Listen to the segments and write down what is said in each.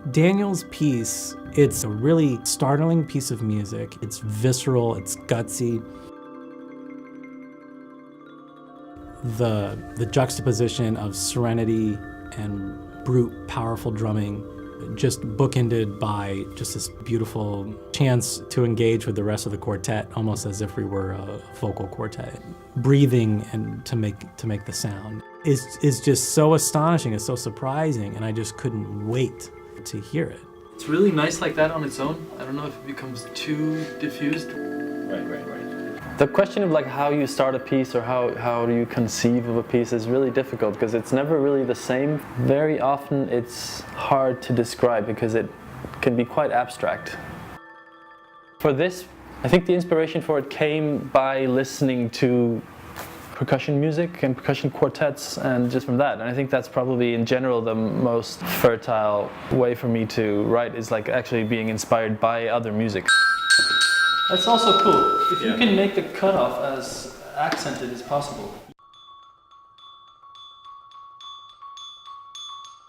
Daniel's piece, it's a really startling piece of music. It's visceral, it's gutsy. The juxtaposition of serenity and brute, powerful drumming, just bookended by just this beautiful chance to engage with the rest of the quartet, almost as if we were a vocal quartet. Breathing and to make the sound is just so astonishing, it's so surprising, and I just couldn't wait to hear it. It's really nice like that on its own. I don't know if it becomes too diffused. Right. The question of like how you start a piece or how do you conceive of a piece is really difficult because it's never really the same. Very often it's hard to describe because it can be quite abstract. For this, I think the inspiration for it came by listening to percussion music and percussion quartets and just from that. And I think that's probably in general the most fertile way for me to write is like actually being inspired by other music. That's also cool. If you can make the cutoff as accented as possible.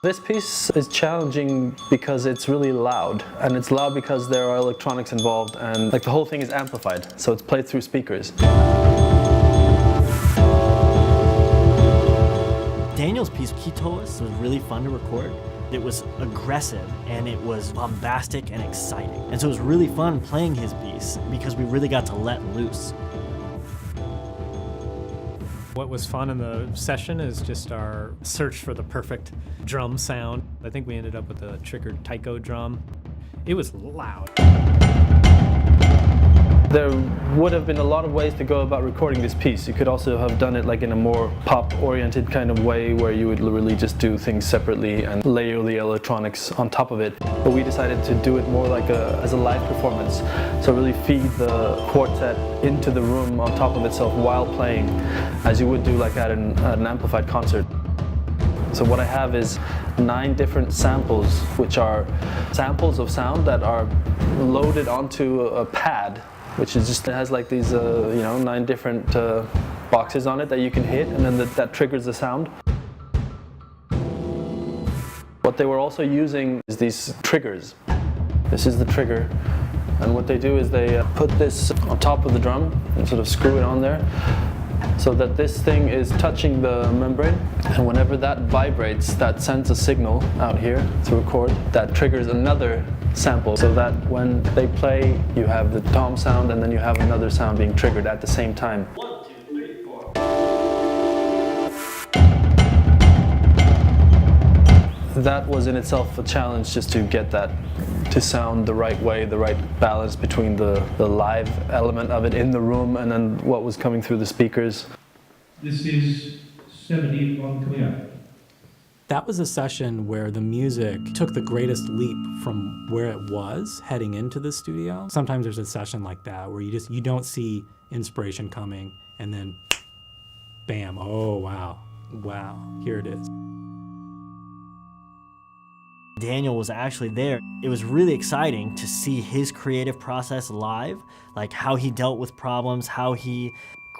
This piece is challenging because it's really loud, and it's loud because there are electronics involved, and like the whole thing is amplified, so it's played through speakers. Daniel's piece, Qui Tollis, was really fun to record. It was aggressive and it was bombastic and exciting. And so it was really fun playing his piece because we really got to let loose. What was fun in the session is just our search for the perfect drum sound. I think we ended up with a triggered taiko drum. It was loud. There would have been a lot of ways to go about recording this piece. You could also have done it like in a more pop-oriented kind of way where you would really just do things separately and layer the electronics on top of it. But we decided to do it more like as a live performance. So really feed the quartet into the room on top of itself while playing, as you would do like at an amplified concert. So what I have is 9 different samples, which are samples of sound that are loaded onto a pad, which is just, it has like these 9 different boxes on it that you can hit, and then that triggers the sound. What they were also using is these triggers. This is the trigger, and what they do is they put this on top of the drum and sort of screw it on there so that this thing is touching the membrane, and whenever that vibrates, that sends a signal out here to record that triggers another sample, so that when they play you have the tom sound and then you have another sound being triggered at the same time. 1, 2, 3, 4. That was in itself a challenge, just to get that to sound the right way, the right balance between the live element of it in the room and then what was coming through the speakers. This is 71 coming up. That was a session where the music took the greatest leap from where it was heading into the studio. Sometimes there's a session like that where you don't see inspiration coming and then bam, oh wow, here it is. Daniel was actually there. It was really exciting to see his creative process live, like how he dealt with problems, how he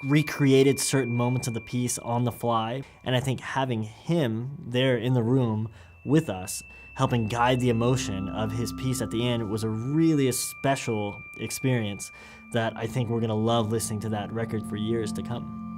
recreated certain moments of the piece on the fly. And I think having him there in the room with us, helping guide the emotion of his piece at the end, was a really special experience that I think we're gonna love listening to that record for years to come.